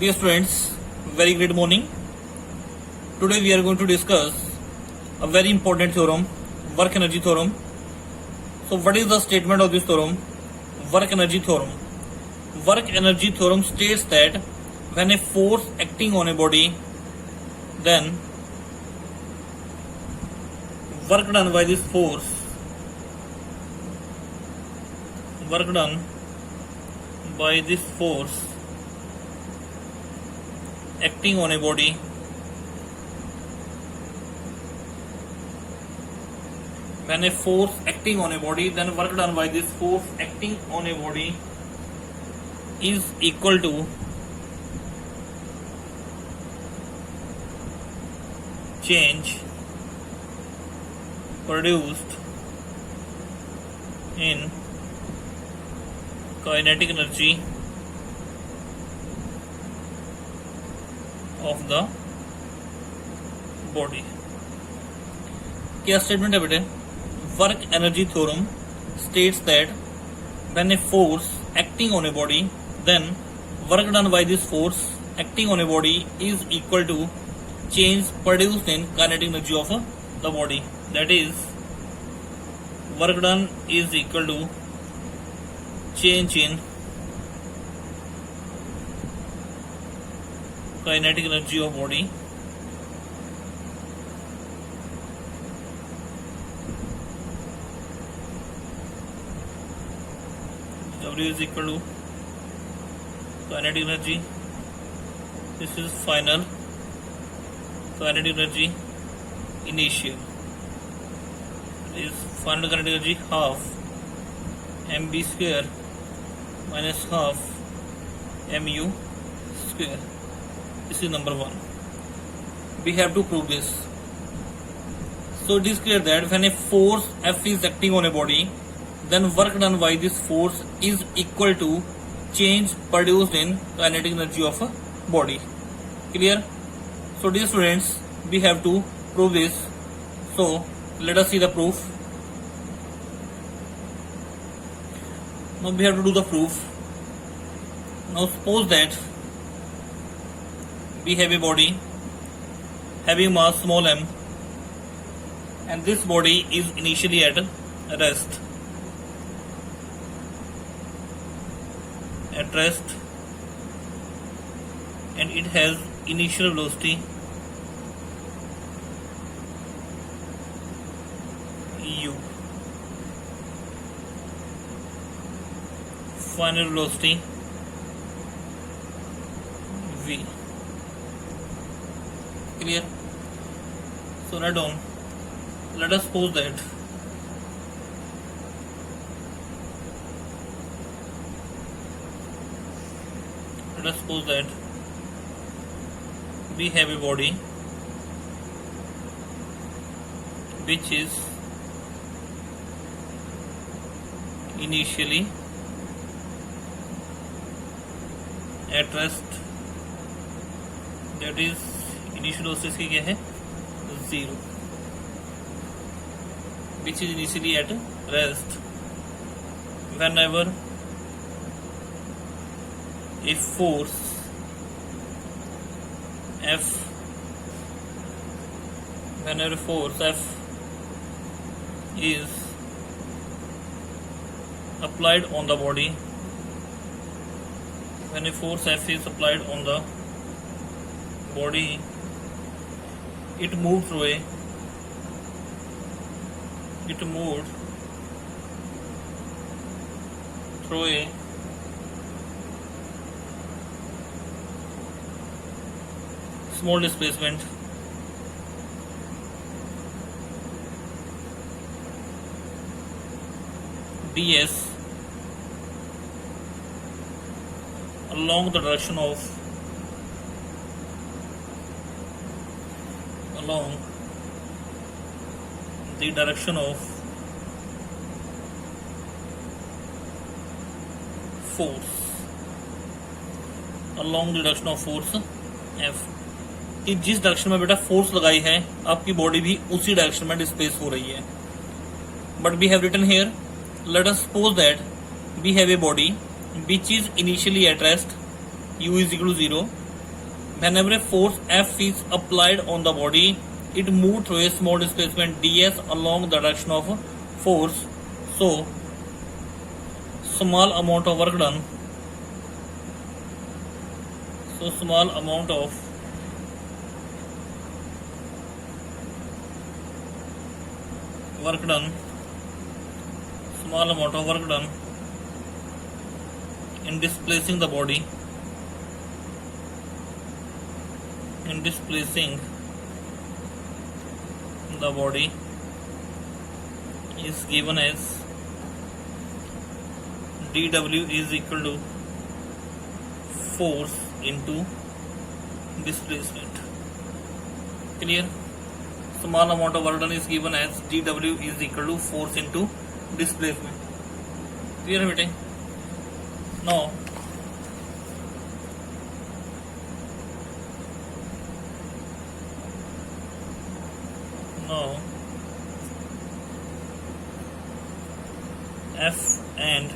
Dear students, very great morning. Today we are going to discuss a very important theorem, work energy theorem. So what is the statement of this theorem? Work energy theorem. Work energy theorem states that when a force acting on a body, then work done by this force, work done by this force acting on a body when a force acting on a body, then work done by this force acting on a body is equal to change produced in kinetic energy of the body. क्या statement है बेटे? Work energy theorem states that when a force acting on a body, then work done by this force acting on a body is equal to change produced in kinetic energy of the body. That is, work done is equal to change in kinetic energy of body W is equal to kinetic energy. This is final. Kinetic energy initial is final kinetic energy half mb square minus half mu square. This is number one. We have to prove this. So it is clear that when a force F is acting on a body, then work done by this force is equal to change produced in kinetic energy of a body. Clear? So dear students, we have to prove this. So let us see the proof. Now we have to do the proof. Now suppose that we have a body having mass small m, and this body is initially at rest. And it has initial velocity u, final velocity v. Clear? So write down. Let us suppose that we have a body which is initially at rest. That is, initial velocity क्या है? 0. Which is initially at rest. Whenever a force F is applied on the body, when a force F is applied on the body, it moved through a small displacement ds along the direction of force, along the direction of force F. कि जिस direction में बेटा force लगाई है आपकी body भी उसी direction में डिस्प्लेस हो रही है. But we have written here, let us suppose that we have a body which is initially at rest, u is equal to 0, whenever a force F is applied on the body, it moves through a small displacement ds along the direction of force. So, small amount of work done. So, small amount of work done. Small amount of work done in displacing the body. In displacing the body is given as dW is equal to force into displacement. Clear? Small amount of work done is given as dW is equal to force into displacement. Clear बेटे? Now F and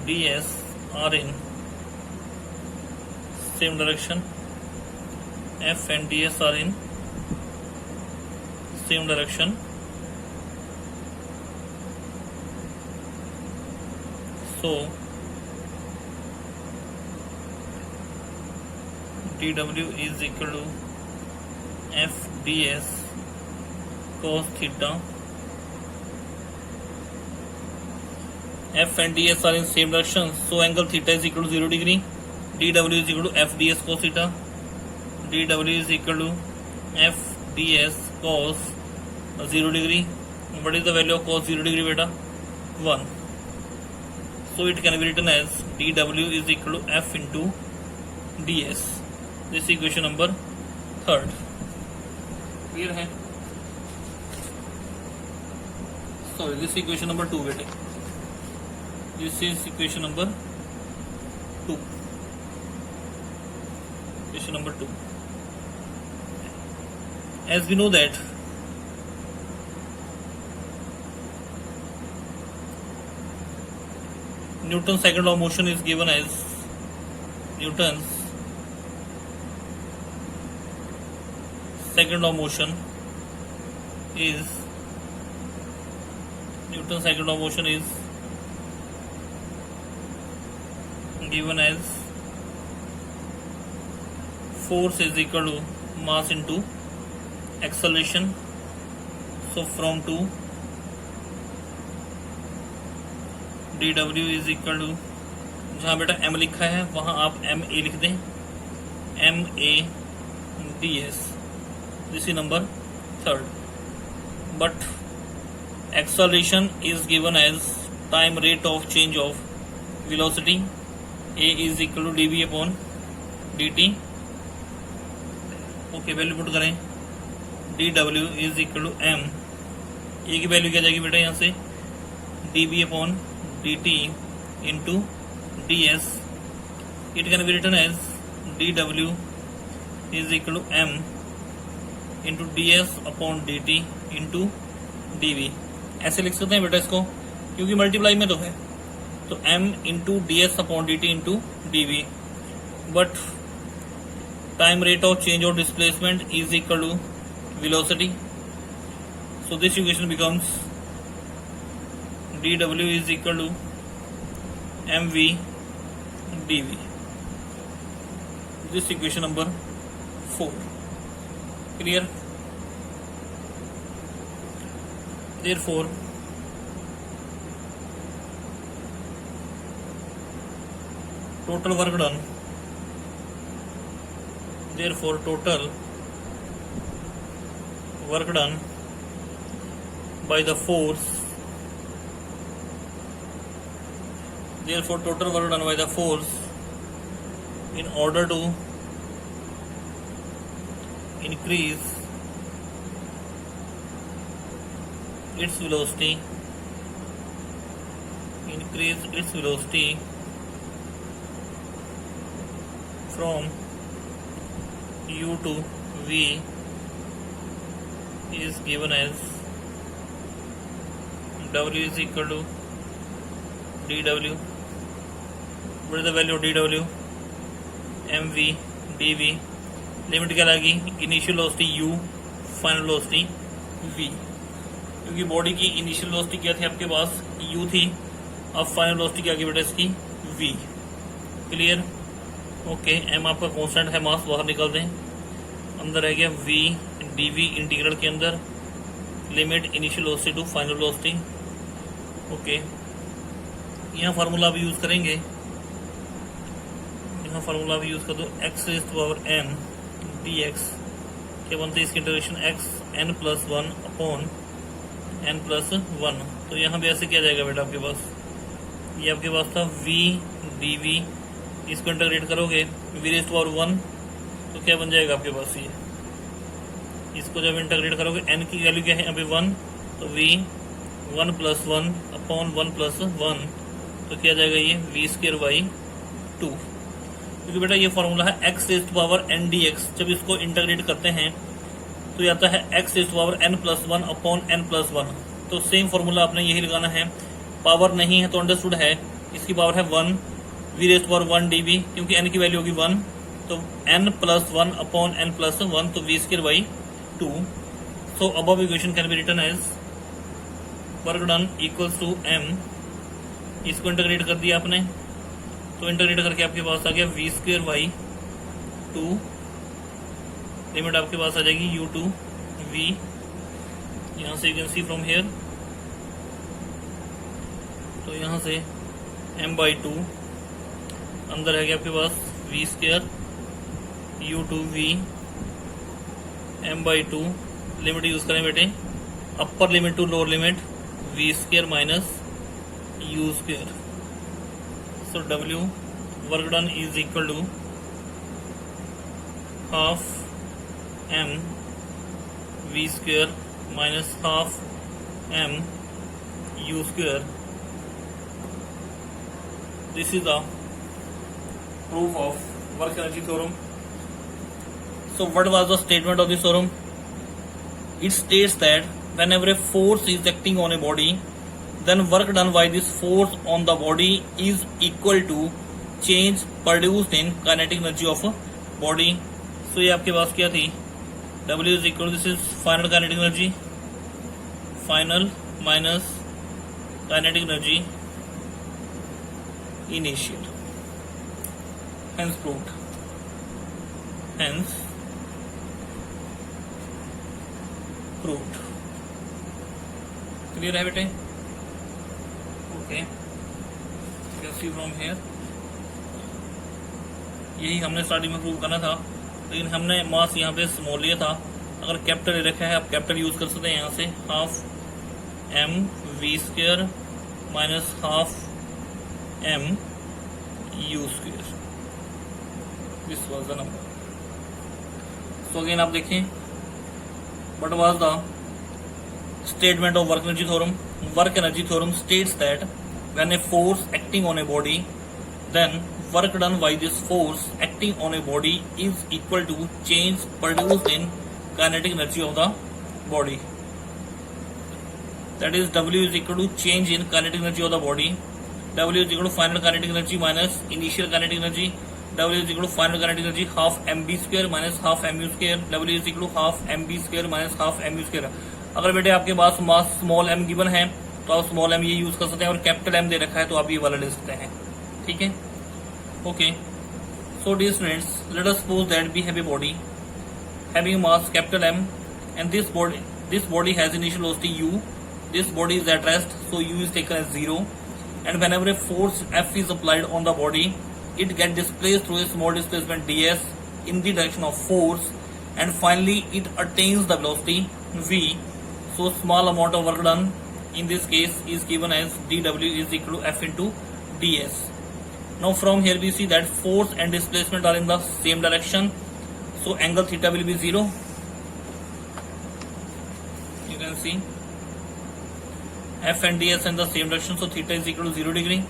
ds are in same direction. F and ds are in same direction. So dW is equal to F ds cos theta. F and ds are in same direction, so angle theta is equal to 0 degree. dW is equal to F ds cos theta. dW is equal to F ds cos 0 degree. What is the value of cos 0 degree beta? 1. So it can be written as dW is equal to F into ds. This is equation number 3rd. Clear है? Sorry, this is equation number 2 बेटे. This is equation number 2. Equation number 2. As we know that Newton's second law of motion is given as Newton's second law of motion is given as force is equal to mass into acceleration. So from 2 dW is equal to, जहाँ बेटा m लिखा है वहाँ आप ma लिख दें, ma ds. This is number 3rd. But acceleration is given as time rate of change of velocity. A is equal to dv upon dt. Okay value put करें, dW is equal to m. ए की value क्या जाएगी बेटा यहाँ से, dv upon dt into ds. It can be written as dW is equal to m into ds upon dt into dv. ऐसे लिख सकते हैं बेटा इसको, क्योंकि मल्टीप्लाई में तो है, तो m into d s upon d t into d v. But time rate of change of displacement is equal to velocity. So this equation becomes dW is equal to mv dv. This equation number 4. Clear? Therefore total work done, by the force, in order to increase its velocity, from u to v is given as W is equal to dW. What is the value of dW? M v d v, limit क्या लगी, initial velocity u, final velocity v, क्योंकि body की initial velocity क्या थी आपके पास, u थी, अब final velocity क्या की बेटा इसकी v। Clear, okay. m आपका कांस्टेंट है, मास बाहर निकाल दें, अंदर रह गया v dv इंटीग्रल के अंदर, limit initial velocity to final velocity, okay. यहाँ फार्मूला भी यूज करेंगे, यहाँ फार्मूला भी यूज कर दो, x raise to power n dx क्या बनते हैं, इसकी integration x n+1 upon n+1। तो यहाँ भी ऐसे किया जाएगा बेटा आपके पास, ये आपके पास था v dv, इसको इंटीग्रेट करोगे v रेज़ टू पावर 1, तो क्या बन जाएगा आपके पास, ये इसको जब इंटीग्रेट करोगे n की वैल्यू क्या है यहाँ पे 1, तो v 1+1 अपॉन 1+1, तो क्या जाएगा ये v²/2, क्योंकि बेटा ये फॉर्मूला है x raise to power n dx, जब इसको इंटीग्रेट करते हैं तो ये आता है x raise to power n+1 upon n+1। तो सेम फॉर्मूला आपने यही लगाना है, पावर नहीं है तो अंडरस्टूड है, इसकी पावर है 1, v raise to power 1 dv, क्योंकि n की वैल्यू होगी 1, तो n+1 अपॉन n+1, तो v²/2। So above equation can be written as work done equals to m, इसको इंटीग्रेट कर दिया आपने, तो इंटीग्रेट करके आपके पास आ गया v²/2, लिमिट आपके पास आ जाएगी u टू v, यहाँ से you can see from here, तो यहाँ से m/2, अंदर है गया आपके पास v², u to v, m/2, limit use करें बेटे, upper limit to lower limit v² minus u²। So w work done is equal to half m v² minus half m u²। This is the proof of work energy theorem. So what was the statement of this theorem? It states that whenever a force is acting on a body, then work done by this force on the body is equal to change produced in kinetic energy of a body. So ये आपके पास क्या थी, W is equal to, this is final kinetic energy, final minus kinetic energy initial, hence proved, hence proved। Clear है बेटे, okay. Can see from here, यही हमने starting में prove करना था, लेकिन हमने मास यहाँ पे स्मॉल लिया था, अगर कैपिटल रखा है आप कैपिटल यूज कर सकते हैं, यहाँ से half m v² minus half m u², this was the number. So again आप देखें, what was the statement of work energy theorem? Work energy theorem states that when a force acting on a body, then work done by this force acting on a body is equal to change produced in kinetic energy of the body. That is W is equal to change in kinetic energy of the body. W is equal to final kinetic energy minus initial kinetic energy. W is equal to final kinetic energy half mv² minus half mu²। W is equal to half mv² minus half mu²। अगर बेटे आपके पास mass small m given है तो आप small m ये use कर सकते हैं, और कैपिटल M दे रखा है तो आप ये वाला ले सकते हैं, ठीक है, okay. So dear students, let us suppose that we have a body having mass capital M, and this body has initial velocity u, this body is at rest, so u is taken as 0, and whenever a force F is applied on the body, it gets displaced through a small displacement ds in the direction of force, and finally it attains the velocity v. So small amount of work done in this case is given as dw is equal to f into ds. Now from here we see that force and displacement are in the same direction, so angle theta will be 0. You can see f and ds in the same direction, so theta is equal to 0 degree.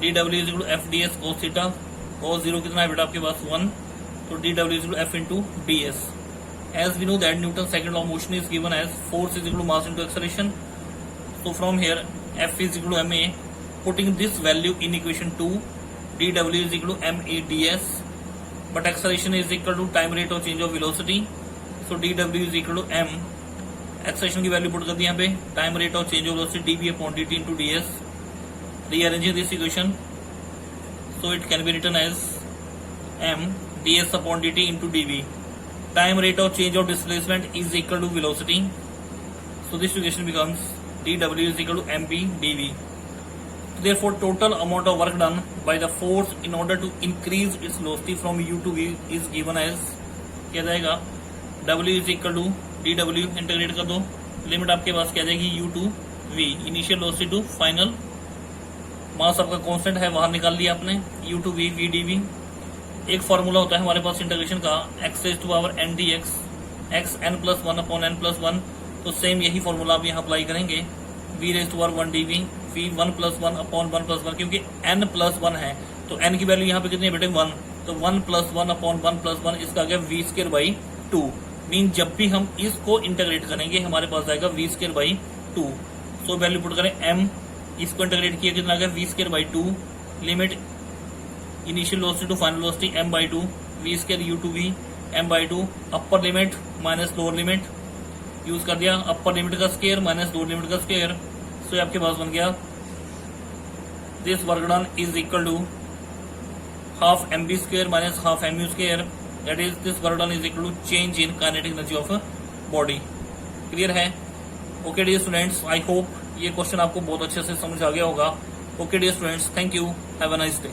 dw is equal to f ds cos theta, cos 0 कितना है बेटा आपके पास 1, तो dw is equal to f into ds. As we know that Newton's second law of motion is given as force is equal to mass into acceleration, so from here f is equal to ma, putting this value in equation 2, dw is equal to ma ds, but acceleration is equal to time rate of change of velocity. So dw is equal to m. Acceleration की value put कर दी यहाँ पे, time rate of change of velocity dv upon dt into ds. Rearranging this equation, so it can be written as m ds upon dt into dv. Time rate of change of displacement is equal to velocity. So this equation becomes dw is equal to mp dv. Therefore, total amount of work done by the force in order to increase its velocity from u to v is given as, क्या जाएगा, w is equal to dw, integrate कर दो, limit आपके पास क्या जाएगी u to v, initial velocity to final mass आपका constant है, बाहर निकाल लिया आपने, u to v v dv. एक फॉर्मूला होता है हमारे पास इंटीग्रेशन का, x raised to power n dx, x n plus 1 upon n plus 1. तो सेम यही फॉर्मूला आप यहाँ अप्लाई करेंगे, v raised to power 1 dv, v 1 plus 1 upon 1 plus 1, क्योंकि n plus 1 है तो n की वैल्यू यहाँ पे कितनी है बेटे 1, तो 1 plus 1 upon 1 plus 1, इसका आ गया v स्क्वायर बाई 2. मीन जब भी हम इसको इंटीग्रेट करेंगे हमारे पास आएगा v square by 2. So value put करें m, इसको इंटीग्रेट किया कितना आ गया v square by 2, limit initial velocity to final velocity m by 2, v square u to v m by 2, upper limit minus lower limit use कर दिया, upper limit का square minus lower limit का square. So आपके पास बन गया this work done is equal to half mv square minus half mu square, that is this work done is equal to change in kinetic energy of body. Clear है? Okay dear students, I hope ये question आपको बहुत अच्छे से समझ आ गया होगा. Okay dear students, thank you, have a nice day.